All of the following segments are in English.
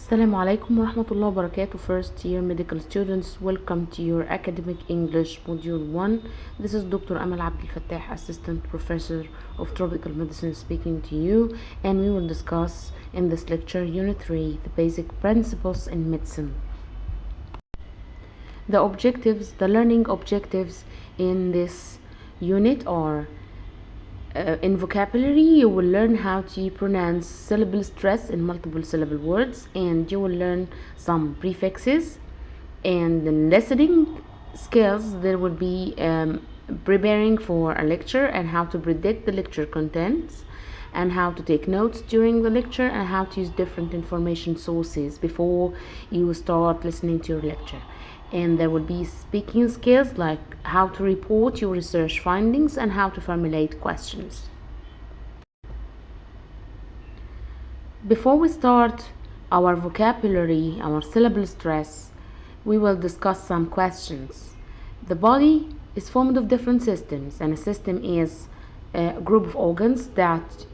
Assalamu alaikum wa rahmatullahi wa barakatuh. First year medical students, welcome to your academic English module 1. This is Dr. Amal Abdel Fattah, assistant professor of tropical medicine, speaking to you, and we will discuss in this lecture unit 3, the basic principles in medicine. The learning objectives in this unit are in vocabulary, you will learn how to pronounce syllable stress in multiple syllable words, and you will learn some prefixes. And in listening skills, there will be preparing for a lecture and how to predict the lecture contents, and how to take notes during the lecture, and how to use different information sources before you start listening to your lecture. And there will be speaking skills like how to report your research findings and how to formulate questions. Before we start our vocabulary, our syllable stress, we will discuss some questions. The body is formed of different systems, and a system is a group of organs that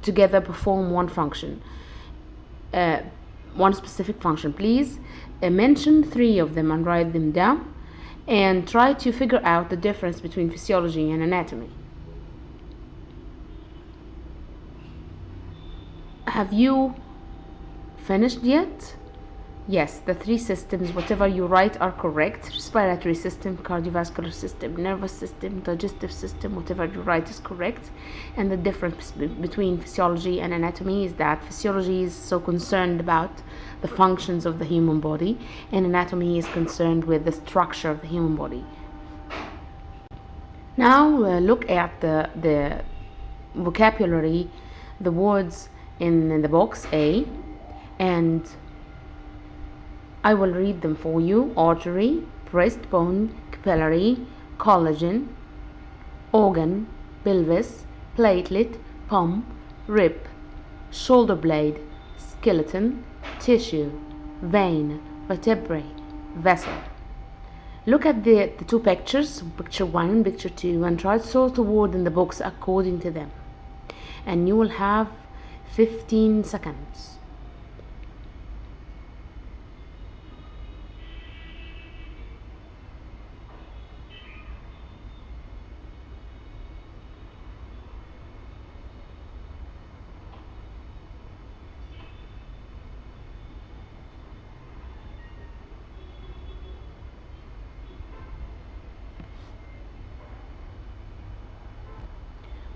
together perform one function, one specific function. Please mention 3 of them and write them down, and try to figure out the difference between physiology and anatomy. Have you finished yet? Yes, the 3 systems, whatever you write, are correct. Respiratory system, cardiovascular system, nervous system, digestive system, whatever you write is correct. And the difference between physiology and anatomy is that physiology is so concerned about the functions of the human body, and anatomy is concerned with the structure of the human body. Now look at the vocabulary, the words in the box A, and I will read them for you. Artery, breastbone, capillary, collagen, organ, pelvis, platelet, pump, rib, shoulder blade, skeleton, tissue, vein, vertebrae, vessel. Look at the 2 pictures, picture 1 and picture 2, and try to sort the word in the box according to them. And you will have 15 seconds.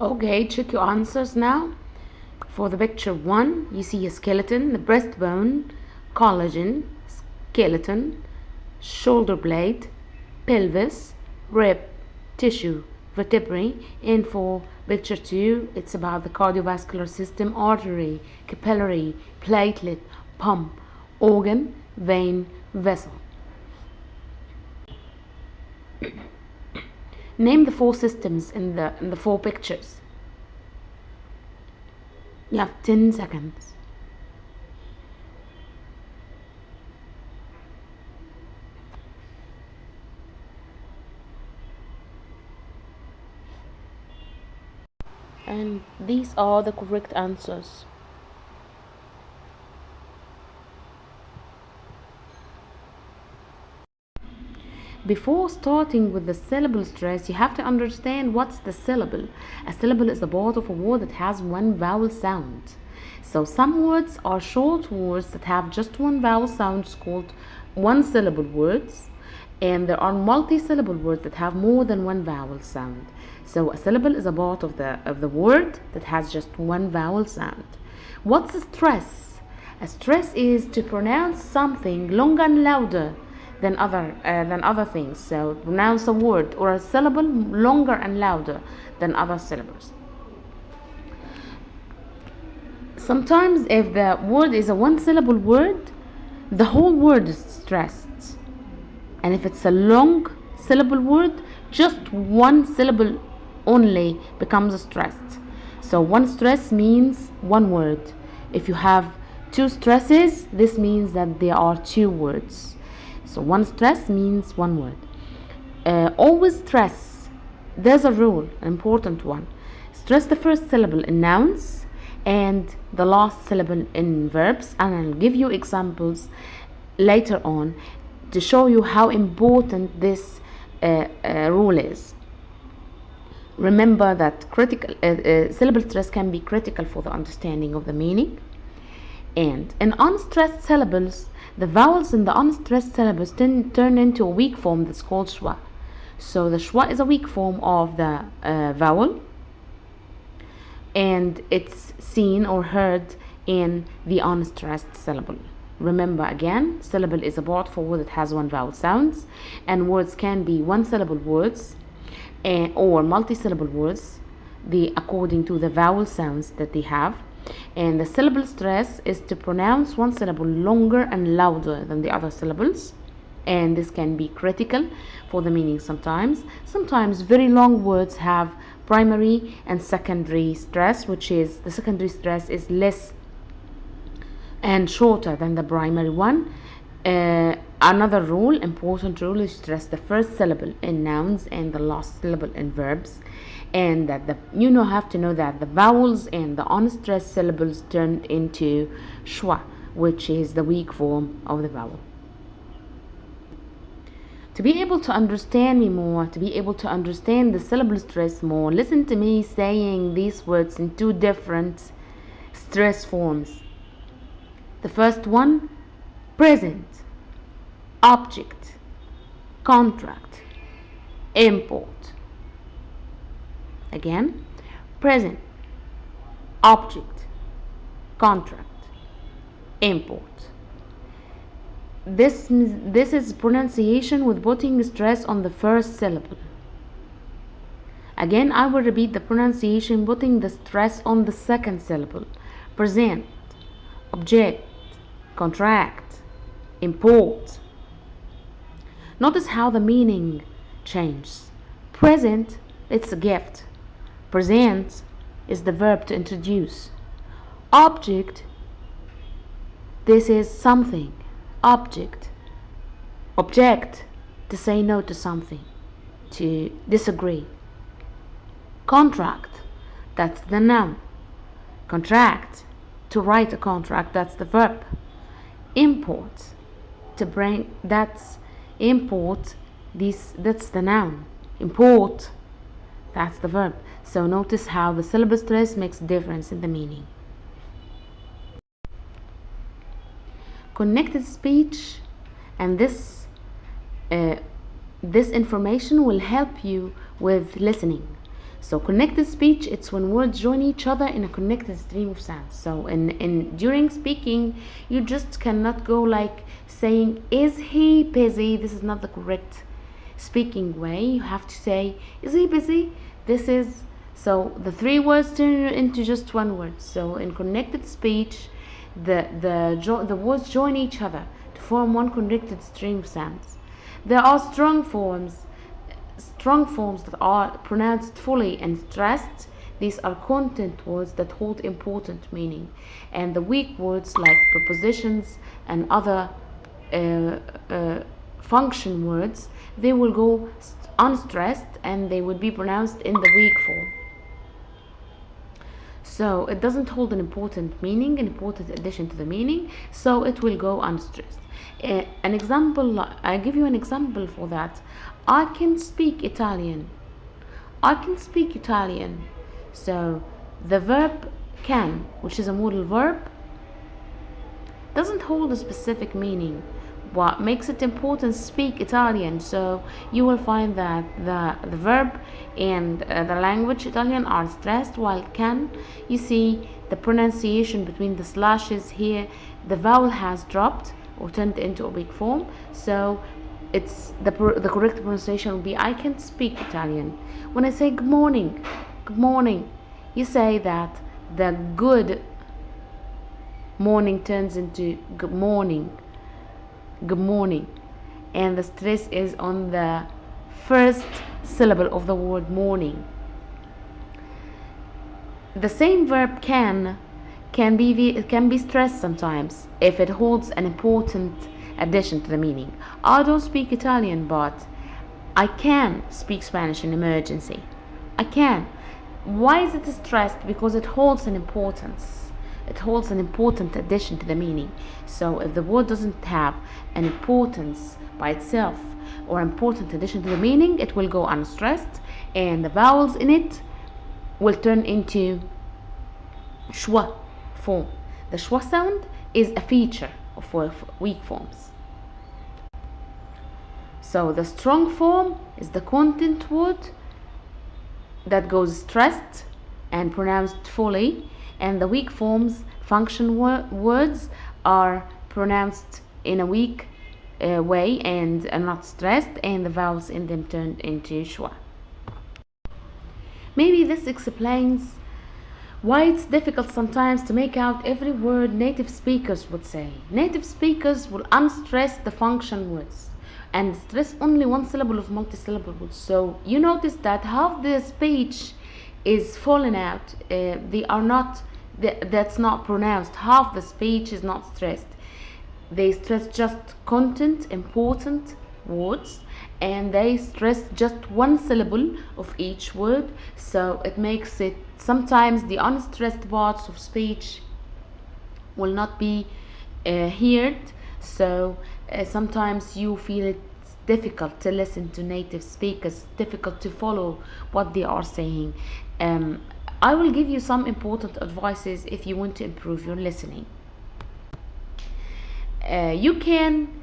Okay, check your answers now. For the picture 1, you see a skeleton, the breastbone, collagen, skeleton, shoulder blade, pelvis, rib, tissue, vertebrae. And for picture 2, it's about the cardiovascular system, artery, capillary, platelet, pump, organ, vein, vessel. Name the 4 systems in the 4 pictures. You have 10 seconds. And these are the correct answers. Before starting with the syllable stress, you have to understand what's the syllable. A syllable is a part of a word that has one vowel sound. So some words are short words that have just one vowel sound, called one syllable words, and there are multi-syllable words that have more than one vowel sound. So a syllable is a part of the word that has just one vowel sound. What's a stress? A stress is to pronounce something longer and louder than other things. So pronounce a word or a syllable longer and louder than other syllables. Sometimes if the word is a 1 syllable word, the whole word is stressed. And if it's a long syllable word, just 1 syllable only becomes stressed. So 1 stress means 1 word. If you have 2 stresses, this means that there are 2 words. So 1 stress means 1 word. Always stress. There's a rule, an important one. Stress the first syllable in nouns and the last syllable in verbs, and I'll give you examples later on to show you how important this rule is. Remember that critical syllable stress can be critical for the understanding of the meaning. And in unstressed syllables, the vowels in the unstressed syllables turn into a weak form that's called schwa. So the schwa is a weak form of the vowel, and it's seen or heard in the unstressed syllable. Remember again, syllable is a part for word that has one vowel sounds, and words can be one syllable words or multi-syllable words according to the vowel sounds that they have. And the syllable stress is to pronounce one syllable longer and louder than the other syllables, and this can be critical for the meaning sometimes. Sometimes very long words have primary and secondary stress, which is the secondary stress is less and shorter than the primary one. Another rule, important rule, is stress the first syllable in nouns and the last syllable in verbs, and that have to know that the vowels and the unstressed syllables turned into schwa, which is the weak form of the vowel. To be able to understand me more, to be able to understand the syllable stress more, listen to me saying these words in two different stress forms. The first one, present, object, contract, import. Again, present, object, contract, import. This is pronunciation with putting stress on the first syllable. Again, I will repeat the pronunciation, putting the stress on the second syllable. Present, object, contract, import. Notice how the meaning changes. Present, it's a gift. Present is the verb to introduce. Object, this is something. Object, to say no to something, to disagree. Contract, that's the noun. Contract, to write a contract, that's the verb. Import, to bring, that's import, that's the noun. Import, that's the verb. So notice how the syllable stress makes a difference in the meaning. Connected speech, and this information will help you with listening. So connected speech, it's when words join each other in a connected stream of sounds. So during speaking, you just cannot go like saying, is he busy? This is not the correct speaking way. You have to say, is he busy? So the three words turn into just one word. So in connected speech, the words join each other to form one connected stream of sounds. There are strong forms that are pronounced fully and stressed. These are content words that hold important meaning, and the weak words like prepositions and other function words, they will go unstressed and they would be pronounced in the weak form. So it doesn't hold an important meaning, an important addition to the meaning, so it will go unstressed. An example, I give you an example for that. I can speak Italian. So the verb can, which is a modal verb, doesn't hold a specific meaning. What makes it important, speak Italian. So you will find that the verb and the language Italian are stressed, while can, you see the pronunciation between the slashes here, the vowel has dropped or turned into a weak form. So it's the correct pronunciation will be, I can speak Italian. When I say good morning, you say that the good morning turns into good morning, and the stress is on the first syllable of the word morning. The same verb can be stressed sometimes if it holds an important addition to the meaning. I don't speak Italian, but I can speak Spanish in emergency. I can. Why is it stressed? Because it holds an importance. it holds an important addition to the meaning. So if the word doesn't have an importance by itself or important addition to the meaning, it will go unstressed, and the vowels in it will turn into schwa form. The schwa sound is a feature of weak forms. So the strong form is the content word that goes stressed and pronounced fully, and the weak forms, function words, are pronounced in a weak way and are not stressed, and the vowels in them turned into schwa. Maybe this explains why it's difficult sometimes to make out every word native speakers would say. Native speakers will unstress the function words and stress only one syllable of multi-syllable words. So you notice that half the speech is falling out. That's not pronounced. Half the speech is not stressed. They stress just content, important words, and they stress just one syllable of each word. So it makes it, sometimes the unstressed parts of speech will not be heard. So sometimes you feel it's difficult to listen to native speakers, difficult to follow what they are saying. I will give you some important advices if you want to improve your listening. You can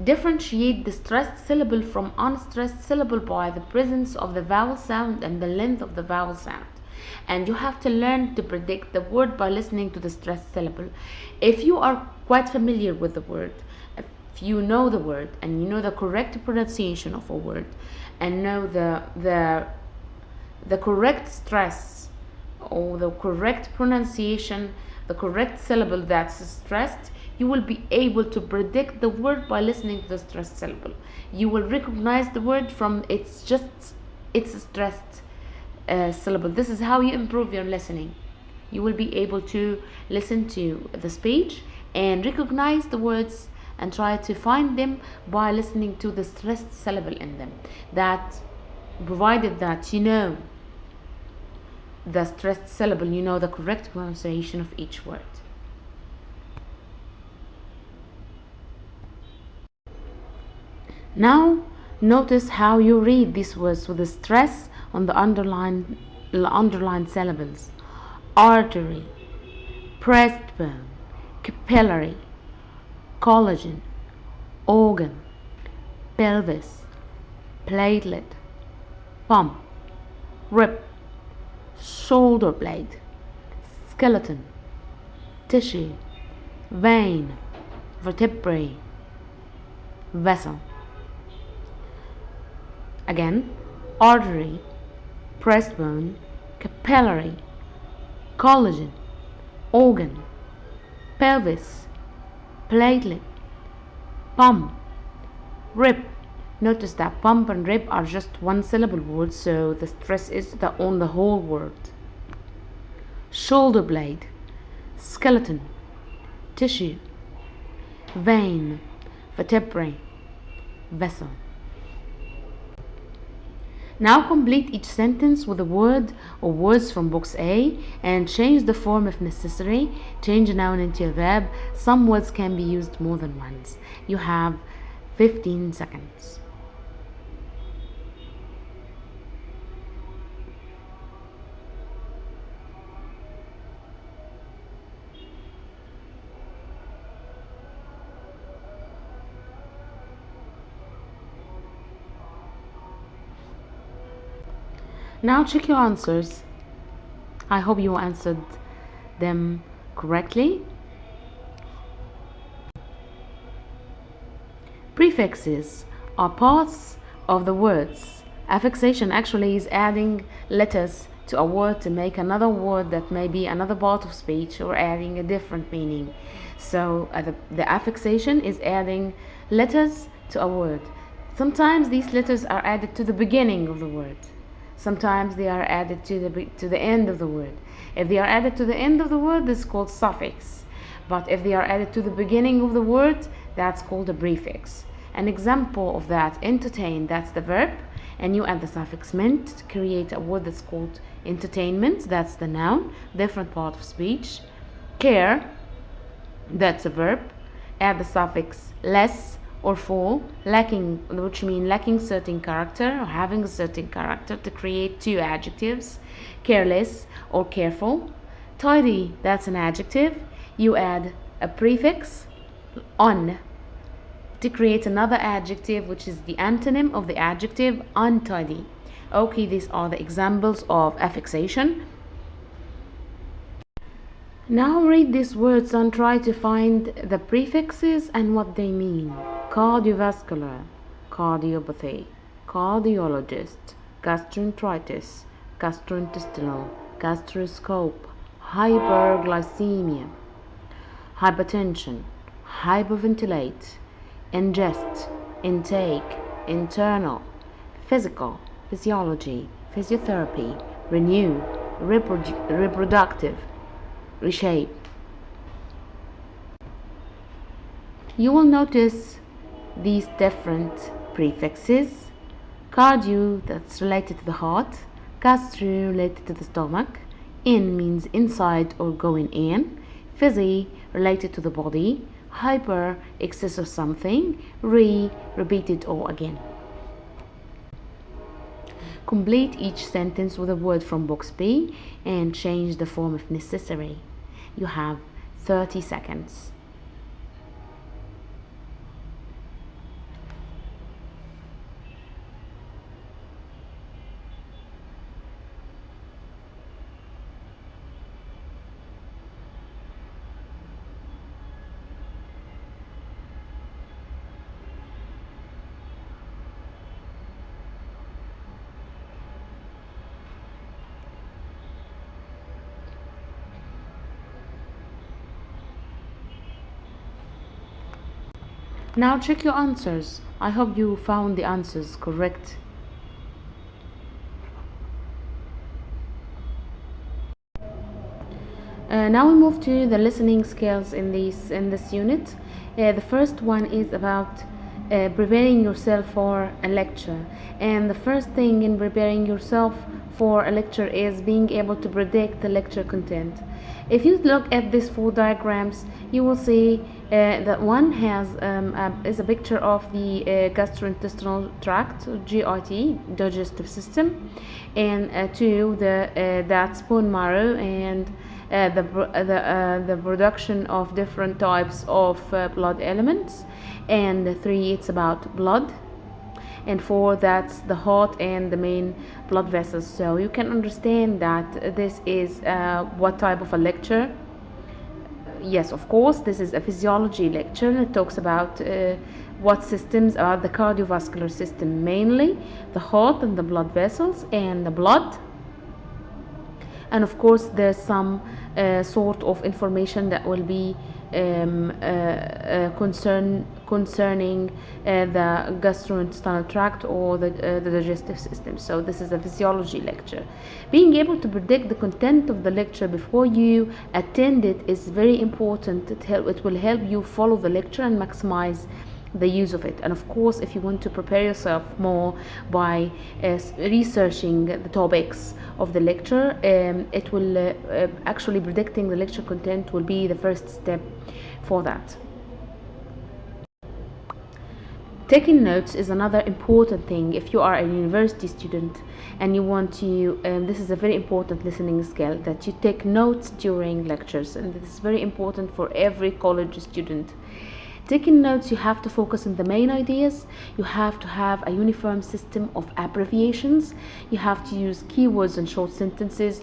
differentiate the stressed syllable from unstressed syllable by the presence of the vowel sound and the length of the vowel sound. And you have to learn to predict the word by listening to the stressed syllable. If you are quite familiar with the word, if you know the word and you know the correct pronunciation of a word and know the correct stress or the correct pronunciation, the correct syllable that's stressed, you will be able to predict the word by listening to the stressed syllable. You will recognize the word from its stressed syllable. This is how you improve your listening. You will be able to listen to the speech and recognize the words and try to find them by listening to the stressed syllable in them. That, provided that you know the stressed syllable, you know the correct pronunciation of each word. Now notice how you read these words with the stress on the underlined syllables. Artery, breastbone, capillary, collagen, organ, pelvis, platelet, pump, rib, shoulder blade, skeleton, tissue, vein, vertebrae, vessel. Again, artery, breastbone, capillary, collagen, organ, pelvis, platelet, pump, rib. Notice that pump and rib are just one syllable words, so the stress is on the whole word. Shoulder blade, skeleton, tissue, vein, vertebrae, vessel. Now complete each sentence with a word or words from box A and change the form if necessary. Change a noun into a verb. Some words can be used more than once. You have 15 seconds. Now check your answers. I hope you answered them correctly. Prefixes are parts of the words. Affixation actually is adding letters to a word to make another word that may be another part of speech or adding a different meaning. So the affixation is adding letters to a word. Sometimes these letters are added to the beginning of the word. Sometimes they are added to the end of the word. If they are added to the end of the word, this is called suffix. But if they are added to the beginning of the word, that's called a prefix. An example of that, entertain, that's the verb, and you add the suffix ment to create a word that's called entertainment, that's the noun, different part of speech. Care, that's a verb. Add the suffix less or full, lacking, which means lacking certain character or having a certain character, to create two adjectives. Careless or careful. Tidy, that's an adjective. You add a prefix on to create another adjective, which is the antonym of the adjective untidy. Okay, these are the examples of affixation. Now read these words and try to find the prefixes and what they mean. Cardiovascular, cardiopathy, cardiologist, gastroenteritis, gastrointestinal, gastroscope, hyperglycemia, hypertension, hyperventilate, ingest, intake, internal, physical, physiology, physiotherapy, renew, reproductive, reshape. You will notice these different prefixes. Cardio, that's related to the heart. Gastro, related to the stomach. In means inside or going in. Physi, related to the body. Hyper, excess of something. Repeated or again. Complete each sentence with a word from box B and change the form if necessary. You have 30 seconds. Now check your answers. I hope you found the answers correct. Now we move to the listening skills in this unit. The first one is about preparing yourself for a lecture. And the first thing in preparing yourself for a lecture is being able to predict the lecture content. If you look at these four diagrams, you will see that one is a picture of the gastrointestinal tract, GIT, digestive system, and two, that's bone marrow and the production of different types of blood elements, and three, it's about blood, and four, that's the heart and the main blood vessels. So you can understand that this is what type of a lecture. Yes, of course, this is a physiology lecture. It talks about what systems are the cardiovascular system, mainly the heart and the blood vessels and the blood. And of course there's some sort of information that will be concerning the gastrointestinal tract or the digestive system. So this is a physiology lecture. Being able to predict the content of the lecture before you attend it is very important. It will help you follow the lecture and maximize the use of it. And of course, if you want to prepare yourself more by researching the topics of the lecture, it will actually predicting the lecture content will be the first step for that. Taking notes is another important thing. If you are a university student and you want to, this is a very important listening skill, that you take notes during lectures, and this is very important for every college student. Taking notes, you have to focus on the main ideas. You have to have a uniform system of abbreviations. You have to use keywords and short sentences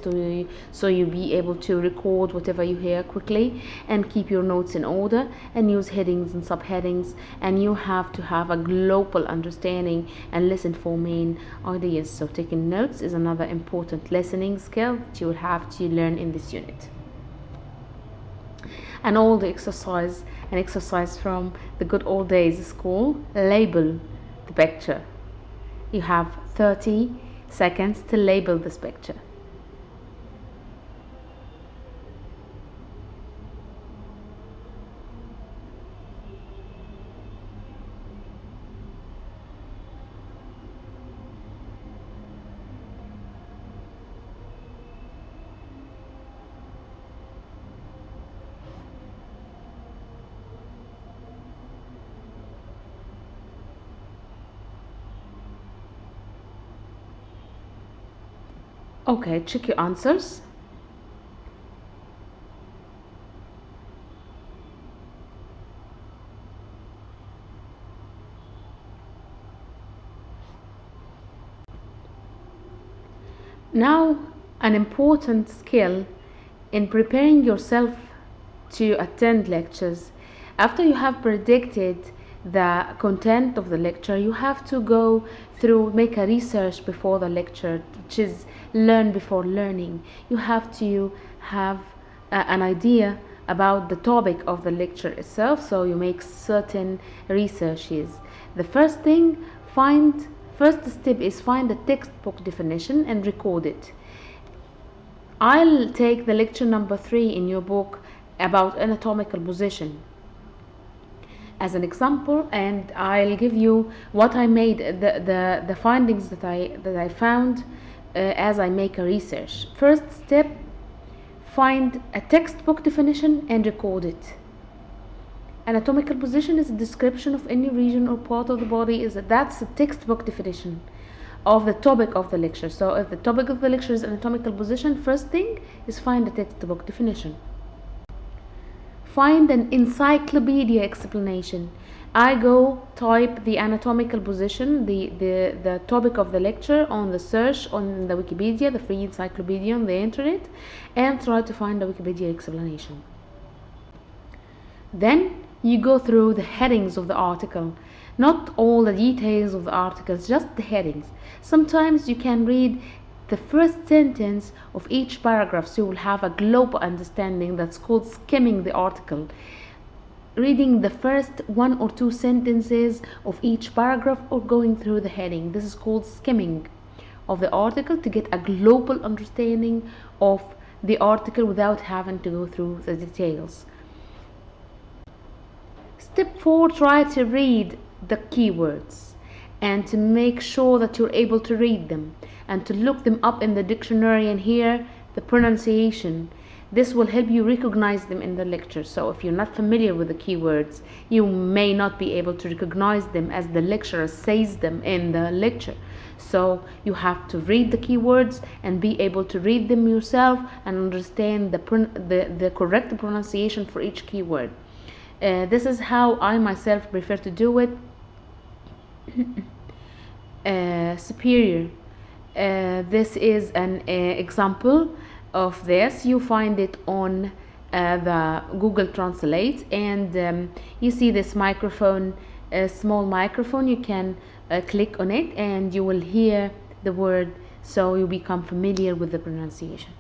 so you'll be able to record whatever you hear quickly, and keep your notes in order, and use headings and subheadings. And you have to have a global understanding and listen for main ideas. So taking notes is another important listening skill that you will have to learn in this unit. And all the exercise from the good old days of school. Label the picture. You have 30 seconds to label this picture. Okay, check your answers. Now, an important skill in preparing yourself to attend lectures. After you have predicted the content of the lecture, you have to go through, make a research before the lecture, which is learn before learning. You have to have an idea about the topic of the lecture itself, so you make certain researches. The first step is find the textbook definition and record it. I'll take the lecture number 3 in your book about anatomical position as an example, and I'll give you what I made, the findings that I found as I make a research. First step, find a textbook definition and record it. Anatomical position is a description of any region or part of the body. That's a textbook definition of the topic of the lecture. So if the topic of the lecture is anatomical position, first thing is find a textbook definition. Find an encyclopedia explanation. I go type the anatomical position, the topic of the lecture on the search on the Wikipedia, the free encyclopedia on the internet, and try to find the Wikipedia explanation. Then you go through the headings of the article, not all the details of the articles, just the headings. Sometimes you can read the first sentence of each paragraph, so you will have a global understanding. That's called skimming the article. Reading the first 1 or 2 sentences of each paragraph or going through the heading. This is called skimming of the article to get a global understanding of the article without having to go through the details. Step 4, try to read the keywords and to make sure that you're able to read them and to look them up in the dictionary and hear the pronunciation. This will help you recognize them in the lecture. So if you're not familiar with the keywords, you may not be able to recognize them as the lecturer says them in the lecture. So you have to read the keywords and be able to read them yourself and understand the correct pronunciation for each keyword. This is how I myself prefer to do it. Superior. This is an example of this. You find it on the Google Translate, and you see this microphone, a small microphone. You can click on it and you will hear the word, so you become familiar with the pronunciation.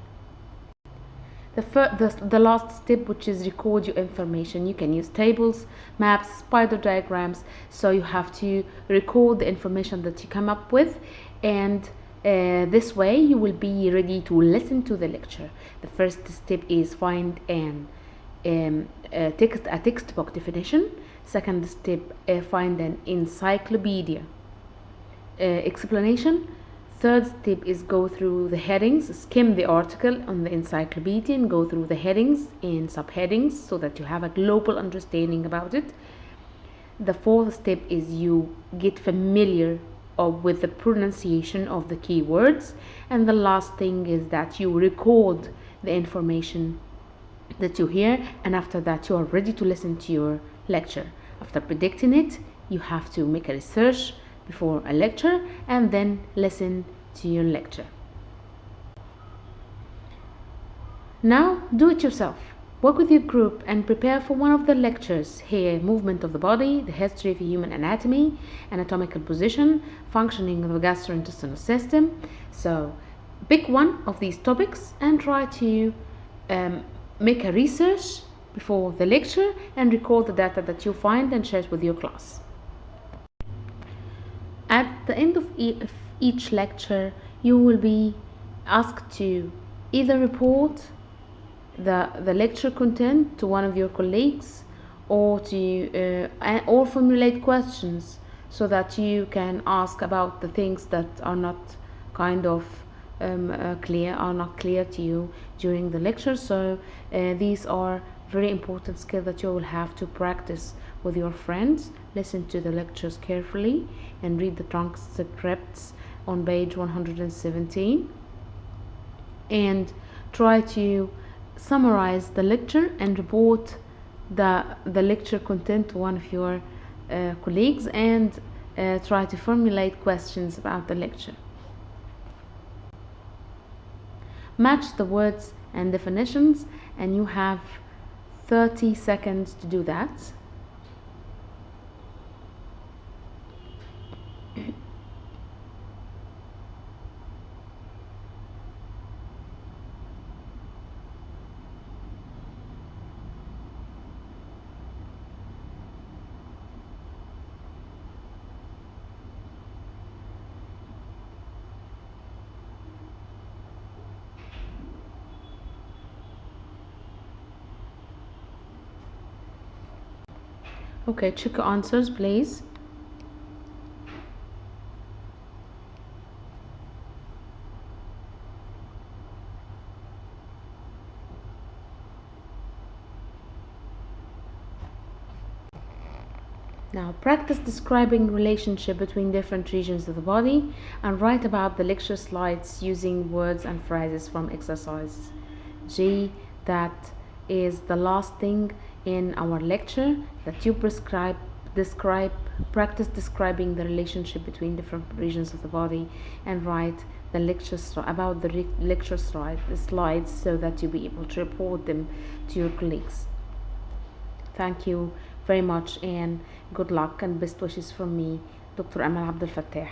The last step, which is record your information. You can use tables, maps, spider diagrams. So you have to record the information that you come up with, and this way you will be ready to listen to the lecture. The first step is find a textbook definition. Second step, find an encyclopedia explanation. Third step is go through the headings, skim the article on the encyclopedia and go through the headings and subheadings so that you have a global understanding about it. The fourth step is you get familiar with the pronunciation of the keywords, and the last thing is that you record the information that you hear, and after that you are ready to listen to your lecture. After predicting it, you have to make a research before a lecture and then listen to your lecture. Now do it yourself. Work with your group and prepare for one of the lectures here: movement of the body, the history of human anatomy, anatomical position, functioning of the gastrointestinal system. So pick one of these topics and try to make a research before the lecture and record the data that you find and share it with your class. At the end of each lecture, you will be asked to either report the lecture content to one of your colleagues, or to or formulate questions so that you can ask about the things that are not clear to you during the lecture. So these are very important skills that you will have to practice with your friends. Listen to the lectures carefully and read the transcripts on page 117. and try to summarize the lecture and report the lecture content to one of your colleagues, and try to formulate questions about the lecture. Match the words and definitions, and you have 30 seconds to do that. Okay, check your answers, please. Now, practice describing relationship between different regions of the body, and write about the lecture slides using words and phrases from exercise G. That is the last thing in our lecture, that you practice describing the relationship between different regions of the body, and write the about the lecture slides so that you'll be able to report them to your colleagues. Thank you very much, and good luck and best wishes from me, Dr. Amal Abdel Fattah.